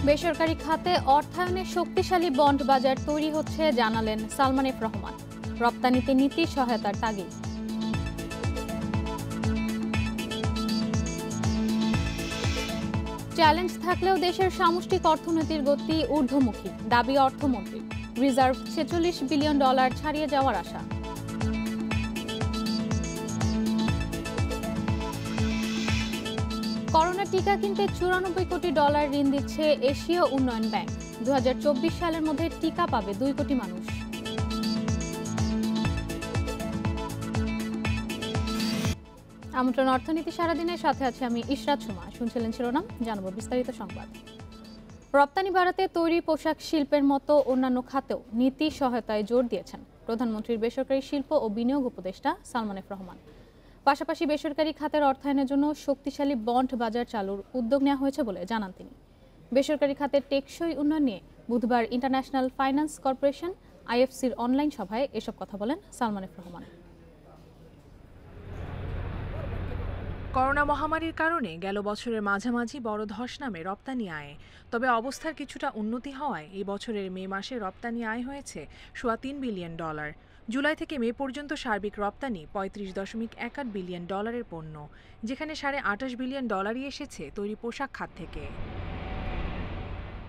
বেসরকারি খাতে অর্থায়নে শক্তিশালী বন্ড বাজার তৈরি হচ্ছে জানালেন সালমান এফ রহমান। রপ্তানিতে নীতি সহায়তার তাগিদ। চ্যালেঞ্জ থাকলেও দেশের সামষ্টিক অর্থনীতির গতি ঊর্ধ্বমুখী, দাবি অর্থমন্ত্রী। রিজার্ভ $46 বিলিয়ন ছাড়িয়ে যাওয়ার আশা। করোনা টিকা কিনতে $94 কোটি ঋণ দিচ্ছে এশীয় উন্নয়ন ব্যাংক। 2024 সালের মধ্যে টিকা পাবে 2 কোটি মানুষ। আমন্ত্রণ অর্থনীতি সারাদিনের সাথে আছে আমি ইশরাত সুমা। শুনছিলেন শিরোনাম, জানাবো বিস্তারিত সংবাদ। রপ্তানি বাড়াতে তৈরি পোশাক শিল্পের মতো অন্যান্য খাতেও নীতি সহায়তায় জোর দিয়েছেন প্রধানমন্ত্রীর বেসরকারি শিল্প ও বিনিয়োগ উপদেষ্টা সালমান এফ রহমান। পাশাপাশি বেসরকারি খাতের অর্থায়নের জন্য শক্তিশালী বন্ড বাজার চালুর উদ্যোগ নেওয়া হয়েছে বলে জানান তিনি। বেসরকারি খাতের টেকসই উন্নয়ন নিয়ে বুধবার ইন্টারন্যাশনাল ফাইন্যান্স কর্পোরেশন আইএফসির অনলাইন সভায় এসব কথা বলেন সালমান এফ রহমান। করোনা মহামারীর কারণে গেল বছরের মাঝামাঝি বড় ধস নামে রপ্তানি আয়ে, তবে অবস্থার কিছুটা উন্নতি হওয়ায় এই বছরের মে মাসে রপ্তানি আয় হয়েছে $3 বিলিয়ন। জুলাই থেকে মে পর্যন্ত সার্বিক রপ্তানি $35.18 বিলিয়ন পণ্য, যেখানে $28 বিলিয়ন এসেছে তৈরি পোশাক খাত থেকে।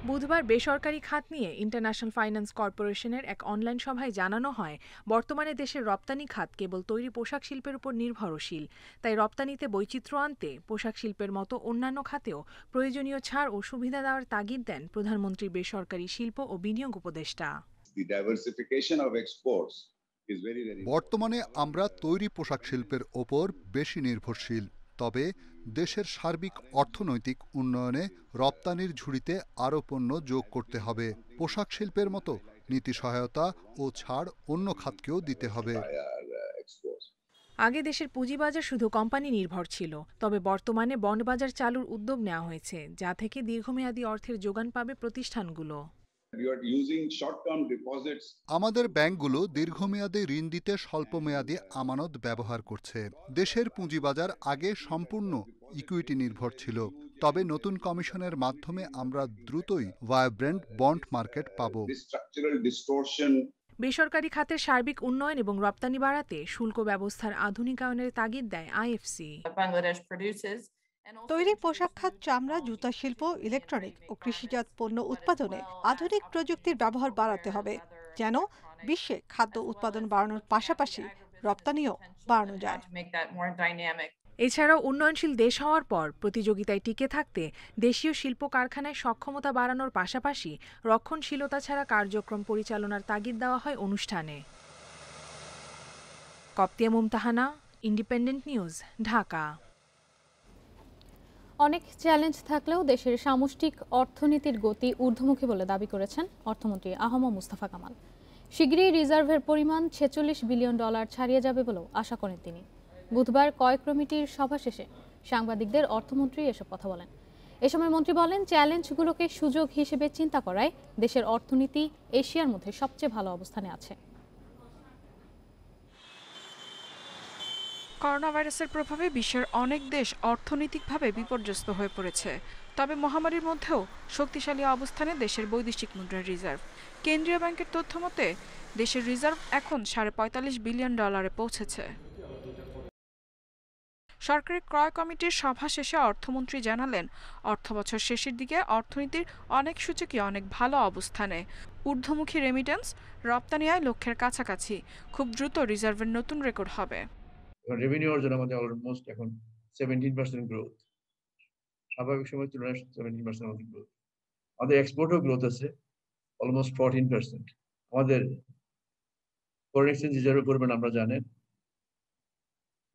বুধবার বেসরকারি খাত নিয়ে ইন্টারন্যাশনাল ফাইন্যান্স কর্পোরেশনের এক অনলাইন সভায় জানানো হয়, বর্তমানে দেশের রপ্তানি খাত কেবল তৈরি পোশাক শিল্পের উপর নির্ভরশীল। তাই রপ্তানিতে বৈচিত্র্য আনতে পোশাক শিল্পের মতো অন্যান্য খাতেও প্রয়োজনীয় ছাড় ও সুবিধা দেওয়ার তাগিদ দেন প্রধানমন্ত্রীর বেসরকারি শিল্প ও বিনিয়োগ উপদেষ্টা। বর্তমানে আমরা তৈরি পোশাক শিল্পের ওপর বেশি নির্ভরশীল, তবে দেশের সার্বিক অর্থনৈতিক উন্নয়নে রপ্তানির ঝুড়িতে আরও পণ্য যোগ করতে হবে। পোশাক শিল্পের মতো নীতি সহায়তা ও ছাড় অন্য খাতকেও দিতে হবে। আগে দেশের পুঁজিবাজার শুধু কোম্পানি নির্ভর ছিল, তবে বর্তমানে বন্ড বাজার চালুর উদ্যোগ নেওয়া হয়েছে, যা থেকে দীর্ঘমেয়াদী অর্থের যোগান পাবে প্রতিষ্ঠানগুলো। আমাদের ব্যাংকগুলো দীর্ঘমেয়াদে ঋণ দিতে স্বল্পমেয়াদী আমানত ব্যবহার করছে। দেশের পুঁজিবাজার আগে সম্পূর্ণ ইকুইটি নির্ভর ছিল, তবে নতুন কমিশনের মাধ্যমে আমরা দ্রুতই ভাইব্রেন্ট বন্ড মার্কেট পাব। বেসরকারি খাতের সার্বিক উন্নয়ন এবং রপ্তানি বাড়াতে শুল্ক ব্যবস্থার আধুনিকায়নের তাগিদ দেয় আইএফসি। তৈরি পোশাক খাত, চামড়া, জুতা শিল্প, ইলেকট্রনিক ও কৃষিজাত পণ্য উৎপাদনে আধুনিক প্রযুক্তির ব্যবহার বাড়াতে হবে, যেন বিশ্বে খাদ্য উৎপাদন বাড়ানোর পাশাপাশি রপ্তানিও বাড়ানো যায়। এছাড়াও উন্নয়নশীল দেশ হওয়ার পর প্রতিযোগিতায় টিকে থাকতে দেশীয় শিল্প কারখানায় সক্ষমতা বাড়ানোর পাশাপাশি রক্ষণশীলতা ছাড়া কার্যক্রম পরিচালনার তাগিদ দেওয়া হয় অনুষ্ঠানে। কপ্তিয়া মুমতাহানা, ইন্ডিপেন্ডেন্ট নিউজ, ঢাকা। অনেক চ্যালেঞ্জ থাকলেও দেশের সামষ্টিক অর্থনীতির গতি ঊর্ধ্বমুখী বলে দাবি করেছেন অর্থমন্ত্রী আহম মুস্তাফা কামাল। শিগগিরই রিজার্ভের পরিমাণ $46 বিলিয়ন ছাড়িয়ে যাবে বলেও আশা করেন তিনি। বুধবার ক্রয় কমিটির সভা শেষে সাংবাদিকদের অর্থমন্ত্রী এসব কথা বলেন। এ সময় মন্ত্রী বলেন, চ্যালেঞ্জগুলোকে সুযোগ হিসেবে চিন্তা করায় দেশের অর্থনীতি এশিয়ার মধ্যে সবচেয়ে ভালো অবস্থানে আছে। করোনা ভাইরাসের প্রভাবে বিশ্বের অনেক দেশ অর্থনৈতিকভাবে বিপর্যস্ত হয়ে পড়েছে, তবে মহামারীর মধ্যেও শক্তিশালী অবস্থানে দেশের বৈদেশিক মুদ্রার রিজার্ভ। কেন্দ্রীয় ব্যাংকের তথ্য মতে দেশের রিজার্ভ এখন $45 বিলিয়ন পৌঁছেছে। সরকারি ক্রয় কমিটির সভা শেষে অর্থমন্ত্রী জানালেন, অর্থবছর শেষের দিকে অর্থনীতির অনেক সূচকই অনেক ভালো অবস্থানে। ঊর্ধ্বমুখী রেমিটেন্স, রপ্তানি আয় লক্ষ্যের কাছাকাছি। খুব দ্রুত রিজার্ভের নতুন রেকর্ড হবে। রেভিনিউ অর্জন আমাদের অলমোস্ট এখন 17% গ্রোথ, স্বাভাবিক সময়ের তুলনায় 17% আমাদের গ্রোথ। আমাদের এক্সপোর্টও গ্রোথ আছে অলমোস্ট 14%। আমাদের ফরেন এক্সচেঞ্জ রিজার্ভের পরিমাণ আমরা জানেন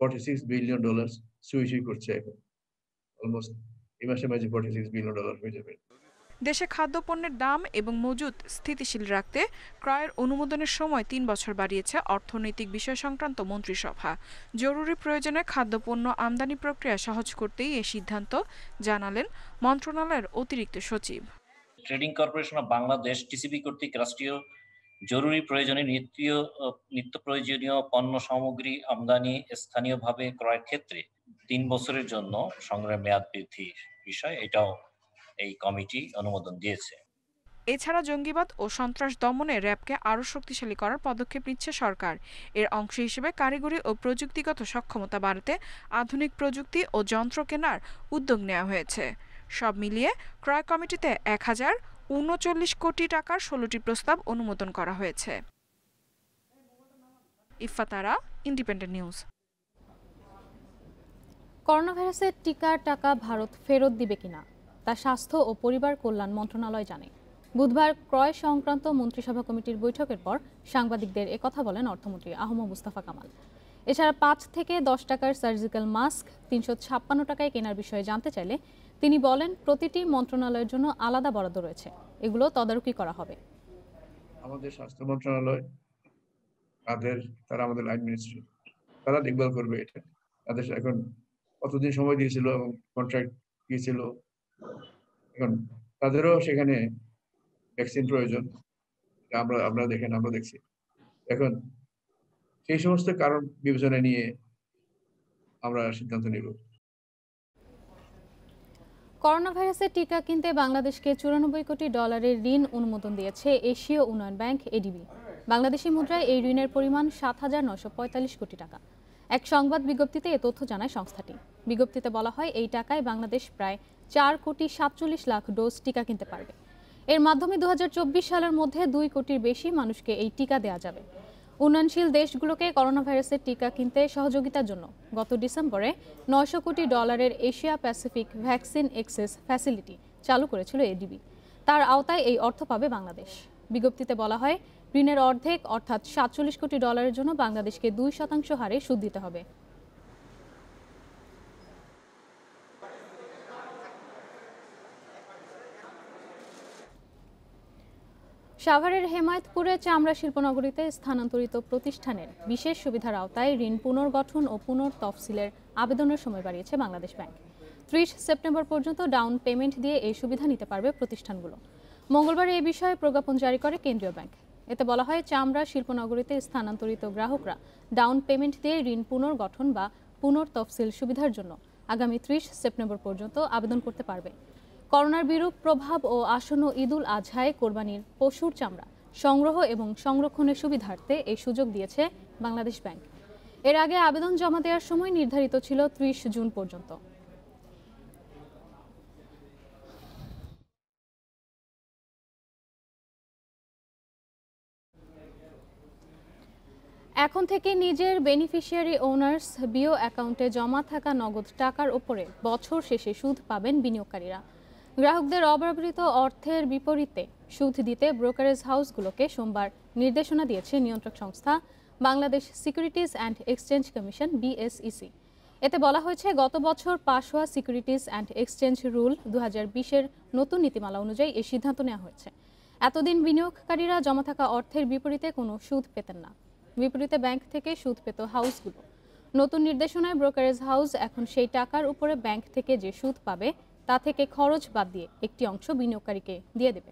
$46 বিলিয়ন সুইচ করছে এখন। অলমোস্ট এই মাসে $46 বিলিয়ন হয়ে যাবে। দেশে খাদ্যপণ্যের দাম এবং মজুত স্থিতিশীল রাখতে ক্রয়ের অনুমোদনের সময় 3 বছর বাড়িয়েছে অর্থনৈতিক বিষয় সংক্রান্ত মন্ত্রিসভা। জরুরি প্রয়োজনে খাদ্যপণ্য আমদানি প্রক্রিয়া সহজ করতেই এই সিদ্ধান্ত, জানালেন মন্ত্রণালয়ের অতিরিক্ত সচিব। Trading corporation of Bangladesh TCB কর্তৃক রাষ্ট্রীয় জরুরি প্রয়োজনে নিত্য প্রয়োজনীয় পণ্য সামগ্রী আমদানি স্থানীয়ভাবে ক্রয়ের ক্ষেত্রে 3 বছরের জন্য সংগ্রহের মেয়াদ বৃদ্ধির বিষয়, এটাও এই কমিটি অনুমোদন দিয়েছে। এছাড়া জঙ্গিবাদ ও সন্ত্রাস দমনে র্যাবকে আরও শক্তিশালী করার পদক্ষেপ নিচ্ছে সরকার। এর অংশ হিসেবে কারিগরি ও প্রযুক্তিগত সক্ষমতা বাড়াতে আধুনিক প্রযুক্তি ও যন্ত্র কেনার উদ্যোগ নেওয়া হয়েছে। সব মিলিয়ে ক্রয় কমিটিতে 1039 কোটি টাকার 16টি প্রস্তাব অনুমোদন করা হয়েছে। ইফাতারা, ইন্ডিপেন্ডেন্ট নিউজ। করোনা ভাইরাসের টিকার টাকা ভারত ফেরত দিবে কিনা তা স্বাস্থ্য ও পরিবার কল্যাণ মন্ত্রণালয় জানে। বুধবার ক্রয় সংক্রান্ত মন্ত্রিসভা কমিটির বৈঠকের পর সাংবাদিকদের একথা বলেন অর্থমন্ত্রী আহম মুস্তাফা কামাল। এছাড়া 5 থেকে 10 টাকার সার্জিক্যাল মাস্ক 356 টাকায় কেনার বিষয়ে জানতে চাইলে তিনি বলেন, প্রতিটি মন্ত্রণালয়ের জন্য আলাদা বরাদ্দ রয়েছে, এগুলো তদারকি করা হবে। আমাদের স্বাস্থ্য মন্ত্রণালয় তারা আমাদের লাইন মিনিস্ট্রি, তারা দেখভাল করবে এটা। তাদের এখন কতদিন সময় দিয়েছিল এবং কন্ট্রাক্ট দিয়েছিল, এখন তাদেরও সেখানে ভ্যাকসিন প্রয়োজন। আমরা দেখছি এখন সেই সমস্ত কারণ বিবেচনা নিয়ে আমরা সিদ্ধান্ত নিব। করোনা ভাইরাসের টিকা কিনতে বাংলাদেশকে $94 কোটি ঋণ অনুমোদন দিয়েছে এশীয় উন্নয়ন ব্যাংক এডিবি। বাংলাদেশি মুদ্রায় এই ঋণের পরিমাণ 7,945 কোটি টাকা। এক সংবাদ বিজ্ঞপ্তিতে এ তথ্য জানায় সংস্থাটি। বিজ্ঞপ্তিতে বলা হয়, এই টাকায় বাংলাদেশ প্রায় 4,47 লাখ ডোজ টিকা কিনতে পারবে। এর মাধ্যমে 2024 সালের মধ্যে 2 কোটির বেশি মানুষকে এই টিকা দেওয়া যাবে। উন্নয়নশীল দেশগুলোকে করোনা ভাইরাসের টিকা কিনতে সহযোগিতার জন্য গত ডিসেম্বরে $900 কোটি Asia Pacific vaccine access facility চালু করেছিল এডিবি। তার আওতায় এই অর্থ পাবে বাংলাদেশ। বিজ্ঞপ্তিতে বলা হয়, ঋণের অর্ধেক অর্থাৎ $47 কোটি জন্য বাংলাদেশকে 2% হারে সুদ দিতে হবে। সাভারের হেমায়েতপুরে চামড়া শিল্পনগরীতে স্থানান্তরিত প্রতিষ্ঠানের বিশেষ সুবিধার আওতায় ঋণ পুনর্গঠন ও পুনর্তফসিলের আবেদনের সময় বাড়িয়েছে বাংলাদেশ ব্যাংক। 30 সেপ্টেম্বর পর্যন্ত ডাউন পেমেন্ট দিয়ে এই সুবিধা নিতে পারবে প্রতিষ্ঠানগুলো। মঙ্গলবার এই বিষয়ে প্রজ্ঞাপন জারি করে কেন্দ্রীয় ব্যাংক। এতে বলা হয়, চামড়া শিল্পনগরীতে স্থানান্তরিত গ্রাহকরা ডাউন পেমেন্ট দিয়ে ঋণ পুনর্গঠন বা পুনর্তফসিল সুবিধার জন্য আগামী 30 সেপ্টেম্বর পর্যন্ত আবেদন করতে পারবে। করোনার বিরূপ প্রভাব ও আসন্ন ঈদুল আজহায় কোরবানির পশুর চামড়া সংগ্রহ এবং সংরক্ষণের সুবিধার্থে এই সুযোগ দিয়েছে বাংলাদেশ ব্যাংক। এর আগে আবেদন জমা দেওয়ার সময় নির্ধারিত ছিল 30 জুন পর্যন্ত। এখন থেকে নিজের বেনিফিশিয়ারি ওনার্স বিও অ্যাকাউন্টে জমা থাকা নগদ টাকার উপরে বছর শেষে সুদ পাবেন বিনিয়োগকারীরা। গ্রাহকদের অব্যবহৃত অর্থের বিপরীতে সুদ দিতে ব্রোকারেজ হাউসগুলোকে সোমবার নির্দেশনা দিয়েছে নিয়ন্ত্রক সংস্থা Bangladesh securities and exchange commission BSEC। এতে বলা হয়েছে, গত বছর পাশ হওয়া সিকিউরিটিজ অ্যান্ড এক্সচেঞ্জ রুল 2020-এর নতুন নীতিমালা অনুযায়ী এই সিদ্ধান্ত নেওয়া হয়েছে। এতদিন বিনিয়োগকারীরা জমা থাকা অর্থের বিপরীতে কোনো সুদ পেতেন না। বিপরীতে ব্যাংক থেকে সুদ পেত হাউসগুলো। নতুন নির্দেশনায় ব্রোকারেজ হাউস এখন সেই টাকার উপরে ব্যাংক থেকে যে সুদ পাবে তা থেকে খরচ বাদ দিয়ে একটি অংশ বিনিয়োগকারীকে দিয়ে দেবে।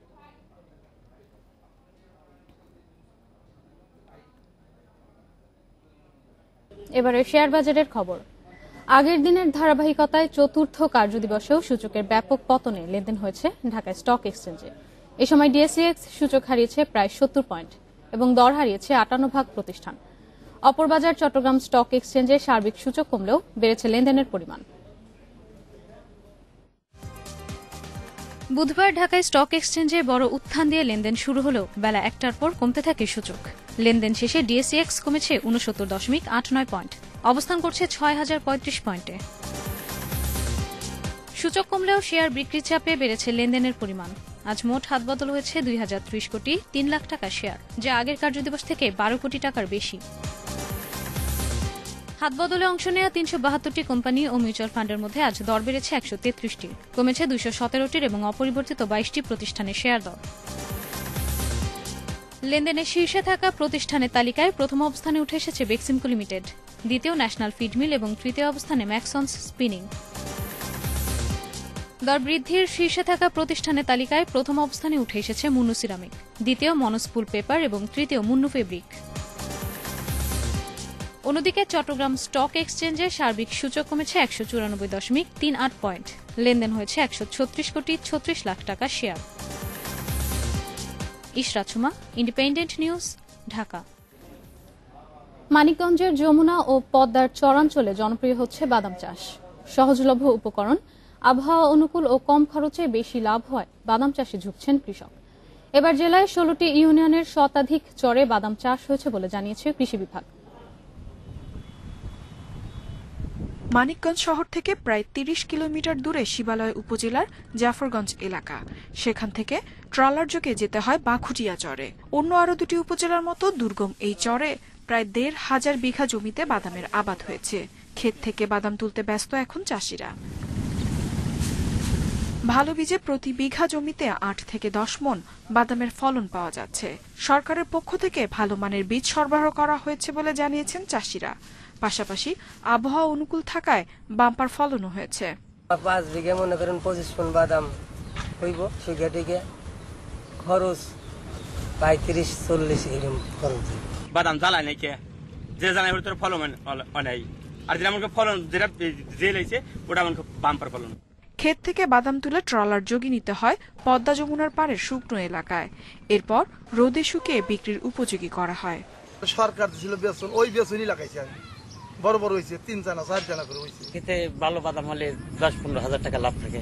এবারে শেয়ার বাজারের খবর। আগের দিনের ধারাবাহিকতায় চতুর্থ কার্যদিবসেও সূচকের ব্যাপক পতনে লেনদেন হয়েছে ঢাকা স্টক এক্সচেঞ্জে। এ সময় DSEX সূচক হারিয়েছে প্রায় 70 পয়েন্ট এবং দর হারিয়েছে 58 ভাগ প্রতিষ্ঠান। অপর বাজার চট্টগ্রাম স্টক এক্সচেঞ্জে সার্বিক সূচক কমলেও বেড়েছে লেনদেনের পরিমাণ। বুধবার ঢাকায় স্টক এক্সচেঞ্জে বড় উত্থান দিয়ে লেনদেন শুরু হলেও বেলা 1টার পর কমতে থাকে সূচক। লেনদেন শেষে DSEX কমেছে 69.89 পয়েন্ট, অবস্থান করছে 6035 পয়েন্টে। সূচক কমলেও শেয়ার বিক্রির চাপে বেড়েছে লেনদেনের পরিমাণ। আজ মোট হাতবদল হয়েছে 2030 কোটি 3 লাখ টাকা শেয়ার, যা আগের কার্যদিবস থেকে 12 কোটি টাকার বেশি। হাতবদলে অংশ নেওয়া 372টি কোম্পানি ও মিউচুয়াল ফান্ডের মধ্যে আজ দর বেড়েছে 133টি, কমেছে 217টির এবং অপরিবর্তিত 22টি প্রতিষ্ঠানের শেয়ার দর। লেনদেনের শীর্ষে থাকা প্রতিষ্ঠানের তালিকায় প্রথম অবস্থানে উঠে এসেছে বেক্সিমকো লিমিটেড, দ্বিতীয় ন্যাশনাল ফিড মিল এবং তৃতীয় অবস্থানে ম্যাক্সন্স স্পিনিং। দর বৃদ্ধির শীর্ষে থাকা প্রতিষ্ঠানের তালিকায় প্রথম অবস্থানে উঠে এসেছে মুন্নু সিরামিক, দ্বিতীয় মনোস্পুল পেপার এবং তৃতীয় মুন্নু ফেব্রিক। অন্যদিকে চট্টগ্রাম স্টক এক্সচেঞ্জে সার্বিক সূচক কমেছে 194.38 পয়েন্ট। লেনদেন হয়েছে 136 কোটি 36 লাখ টাকা share. Ishrat Suma, independent news, Dhaka. মানিকগঞ্জের যমুনা ও পদ্মার চরাঞ্চলে জনপ্রিয় হচ্ছে বাদাম চাষ। সহজলভ্য উপকরণ, আবহাওয়া অনুকূল ও কম খরচে বেশি লাভ হয় বাদাম চাষে ঝুঁকছেন কৃষক। এবার জেলায় 16টি ইউনিয়নের শতাধিক চরে বাদাম চাষ হয়েছে বলে জানিয়েছে কৃষি বিভাগ। মানিকগঞ্জ শহর থেকে প্রায় 30 কিলোমিটার দূরে শিবালয় উপজেলার জাফরগঞ্জ এলাকা। সেখান থেকে ট্রলার যোগে যেতে হয় বাঘুটিয়া চরে। অন্য আরো 2টি উপজেলার মতো দুর্গম এই চরে প্রায় 1,500 বিঘা জমিতে বাদামের আবাদ হয়েছে। ক্ষেত থেকে বাদাম তুলতে ব্যস্ত এখন চাষিরা। ভালো বীজে প্রতি বিঘা জমিতে 8 থেকে 10 মণ বাদামের ফলন পাওয়া যাচ্ছে। সরকারের পক্ষ থেকে ভালো মানের বীজ সরবরাহ করা হয়েছে বলে জানিয়েছেন চাষিরা। পাশাপাশি আবহাওয়া অনুকূল থাকায় বাম্পার ফলনও হয়েছে। 5 বিঘা মনে করেন 25 মণ বাদাম হইব। সুখে টিকে খরচ 35-40 এরকম খরচ। বাদাম জ্বালায় নাই কে, যে জ্বালায় ওর তোর ফলন অনেক, আর যেটা আমাকে ফলন যেটা যে লাইছে ওটা আমাকে বাম্পার ফলন। ক্ষেত থেকে বাদাম তুলে ট্রলার যোগে নিতে হয় পদ্মা যমুনার পাড়ের শুকনো এলাকায়। এরপর রোদে শুকিয়ে বিক্রির উপযোগী করা হয়। সরকার ছিল বেসন, ওই বেসনই লাগাইছে। বড় বড় হয়েছে, 3 জানা 4 জানা করে হয়েছে। খেতে ভালো বাদাম হলে 10-15 হাজার টাকা লাভ থাকে।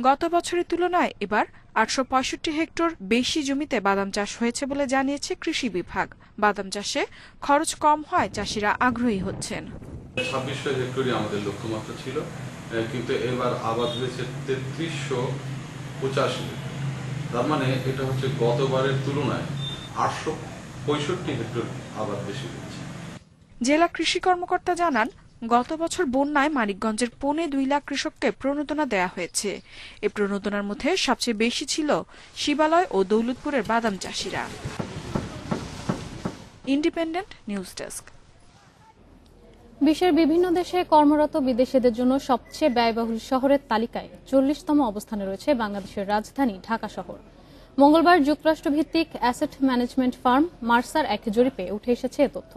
গত বছরের তুলনায় এবার 865 হেক্টর বেশি জমিতে বাদাম চাষ হয়েছে বলে জানিয়েছে কৃষি বিভাগ। বাদাম চাষে খরচ কম হয় চাষিরা আগ্রহী হচ্ছেন। 2600 হেক্টরই আমাদের লক্ষ্যমাত্রা ছিল, কিন্তু এবার আবাদ হয়েছে 3385। তার মানে এটা হচ্ছে গতবারের তুলনায় 865 হেক্টর আবাদ বেশি হয়েছে। জেলা কৃষি কর্মকর্তা জানান, গত বছর বন্যায় মানিকগঞ্জের 2.25 লাখ কৃষককে প্রণোদনা দেয়া হয়েছে। এই প্রণোদনার মধ্যে সবচেয়ে বেশি ছিল শিবালয় ও দৌলতপুরের বাদাম চাষিরা। Independent news desk. বিশ্বের বিভিন্ন দেশে কর্মরত বিদেশিদের জন্য সবচেয়ে ব্যয়বহুল শহরের তালিকায় 40তম অবস্থানে রয়েছে বাংলাদেশের রাজধানী ঢাকা শহর। মঙ্গলবার যুক্তরাষ্ট্রভিত্তিক অ্যাসেট ম্যানেজমেন্ট ফার্ম মার্সার এক জরিপে উঠে এসেছে এ তথ্য।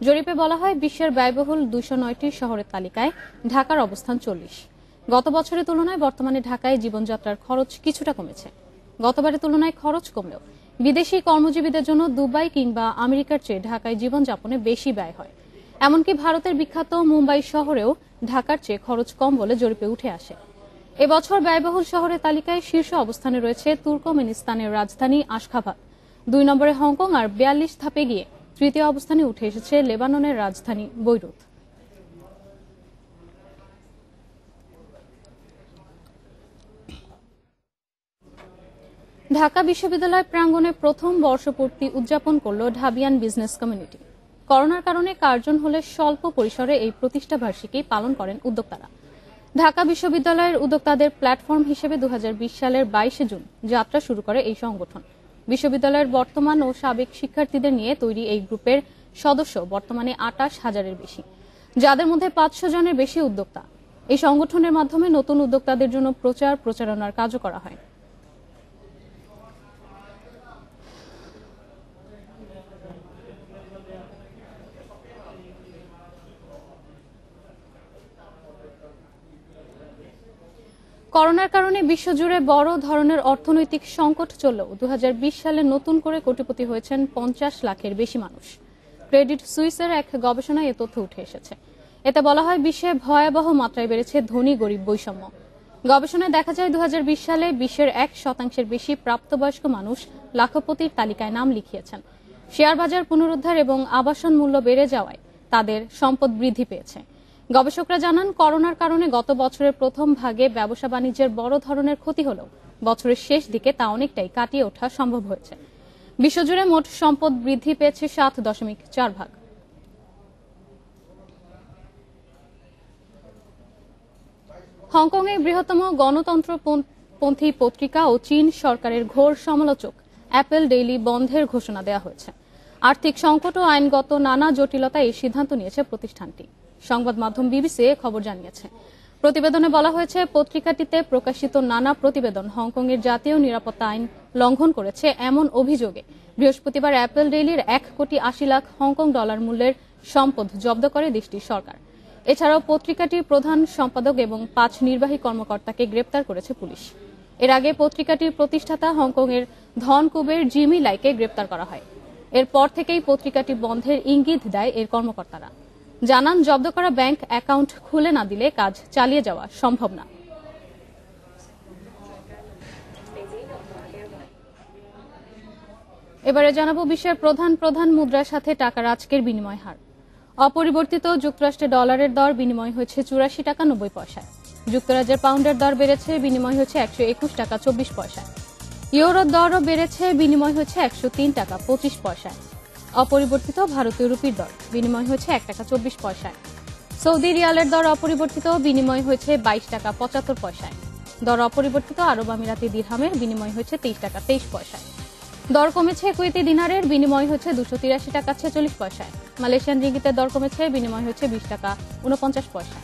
জরিপে বলা হয়, বিশ্বের ব্যয়বহুল 209টি শহরের তালিকায় ঢাকার অবস্থান 40। গত বছরের তুলনায় বর্তমানে ঢাকায় জীবনযাত্রার খরচ কিছুটা কমেছে। গতবারের তুলনায় খরচ কমলেও বিদেশি কর্মজীবীদের জন্য দুবাই কিংবা আমেরিকার চেয়ে ঢাকায় জীবনযাপনে বেশি ব্যয় হয়। এমনকি ভারতের বিখ্যাত মুম্বাই শহরেও ঢাকার চেয়ে খরচ কম বলে জরিপে উঠে আসে। এবছর ব্যয়বহুল শহরের তালিকায় শীর্ষ অবস্থানে রয়েছে তুর্কমেনিস্তানের রাজধানী আশখাবাদ। 2 নম্বরে হংকং, আর 42 ধাপে গিয়ে তৃতীয় অবস্থানে উঠে এসেছে লেবাননের রাজধানী বৈরুত। ঢাকা বিশ্ববিদ্যালয় প্রাঙ্গণে প্রথম বর্ষপূর্তি উদযাপন করল ঢাবিয়ান বিজনেস কমিউনিটি। করোনার কারণে কার্জন হলে স্বল্প পরিসরে এই প্রতিষ্ঠাবার্ষিকী পালন করেন উদ্যোক্তারা। ঢাকা বিশ্ববিদ্যালয়ের উদ্যোক্তাদের প্ল্যাটফর্ম হিসেবে 2020 সালের 22 জুন যাত্রা শুরু করে এই সংগঠন। বিশ্ববিদ্যালয়ের বর্তমান ও সাবেক শিক্ষার্থীদের নিয়ে তৈরি এই গ্রুপের সদস্য বর্তমানে 28,000-এর বেশি, যাদের মধ্যে 500 জনের বেশি উদ্যোক্তা। এই সংগঠনের মাধ্যমে নতুন উদ্যোক্তাদের জন্য প্রচারণার কাজও করা হয়। করোনার কারণে বিশ্বজুড়ে বড় ধরনের অর্থনৈতিক সংকট চললেও 2020 সালে নতুন করে কোটিপতি হয়েছেন 50 লাখের বেশি মানুষ। ক্রেডিট সুইসের এক গবেষণায় এ তথ্য উঠে এসেছে। এতে বলা হয়, বিশ্বে ভয়াবহ মাত্রায় বেড়েছে ধনী গরিব বৈষম্য। গবেষণায় দেখা যায়, 2020 সালে বিশ্বের 1% বেশি প্রাপ্তবয়স্ক মানুষ লাখপতির তালিকায় নাম লিখিয়েছেন। শেয়ার বাজার পুনরুদ্ধার এবং আবাসন মূল্য বেড়ে যাওয়ায় তাদের সম্পদ বৃদ্ধি পেয়েছে। গবেষকরা জানান, করোনার কারণে গত বছরের প্রথম ভাগে ব্যবসা বাণিজ্যের বড় ধরনের ক্ষতি হলেও বছরের শেষ দিকে তা অনেকটাই কাটিয়ে ওঠা সম্ভব হয়েছে। বিশ্বজুড়ে মোট সম্পদ বৃদ্ধি পেয়েছে 7.4 ভাগ। হংকংয়ের বৃহত্তম গণতন্ত্রপন্থী পত্রিকা ও চীন সরকারের ঘোর সমালোচক অ্যাপল ডেইলি বন্ধের ঘোষণা দেওয়া হয়েছে। আর্থিক সংকট ও আইনগত নানা জটিলতায় এই সিদ্ধান্ত নিয়েছে প্রতিষ্ঠানটি। সংবাদ মাধ্যম বিবিসি খবর জানিয়েছে। প্রতিবেদনে বলা হয়েছে, পত্রিকাটিতে প্রকাশিত নানা প্রতিবেদন হংকংয়ের জাতীয় নিরাপত্তা আইন লঙ্ঘন করেছে এমন অভিযোগে বৃহস্পতিবার অ্যাপল ডেইলির 1 কোটি 80 লাখ হংকং ডলার মূল্যের সম্পদ জব্দ করে দেশটির সরকার। এছাড়াও পত্রিকাটির প্রধান সম্পাদক এবং 5 নির্বাহী কর্মকর্তাকে গ্রেপ্তার করেছে পুলিশ। এর আগে পত্রিকাটির প্রতিষ্ঠাতা হংকংয়ের ধনকুবের জিমি লাইকে গ্রেপ্তার করা হয়। এরপর থেকেই পত্রিকাটি বন্ধের ইঙ্গিত দেয় এর কর্মকর্তারা। জানান, জব্দ করা ব্যাংক অ্যাকাউন্ট খুলে না দিলে কাজ চালিয়ে যাওয়া সম্ভব না। এবারে জানাবো বিশ্বের প্রধান মুদ্রার সাথে টাকার আজকের বিনিময় হার। অপরিবর্তিত যুক্তরাষ্ট্রের ডলারের দর বিনিময় হয়েছে 84 টাকা 90 পয়সায়। যুক্তরাজ্যের পাউন্ডের দর বেড়েছে, বিনিময় হচ্ছে 121 টাকা 24 পয়সায়। ইউরোর দরও বেড়েছে, বিনিময় হচ্ছে 103 টাকা 25 পয়সায়। অপরিবর্তিত ভারতীয় রুপির দর বিনিময় হচ্ছে 1 টাকা 24 পয়সায়। সৌদি রিয়ালের দর অপরিবর্তিত, বিনিময় হয়েছে 22 টাকা 75 পয়সায়। দর অপরিবর্তিত আরব আমিরাতি দিরহামের বিনিময় হয়েছে 23 টাকা 23 পয়সায়। দর কমেছে কুয়েতি দিনারের, বিনিময় হচ্ছে 283 টাকা 46 পয়সায়। মালয়েশিয়ান রিঙ্গিতের দর কমেছে, বিনিময় হচ্ছে 20 টাকা 49 পয়সা।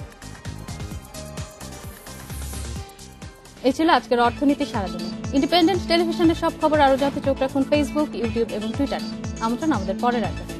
এই ছিল আজকের অর্থনীতি সারাদিনে। ইন্ডিপেন্ডেন্ট টেলিভিশনের সব খবর আরো জানতে চোখ রাখুন ফেসবুক, ইউটিউব এবং টুইটারে। আমন্ত্রণ আমাদের পরের আয়োজন।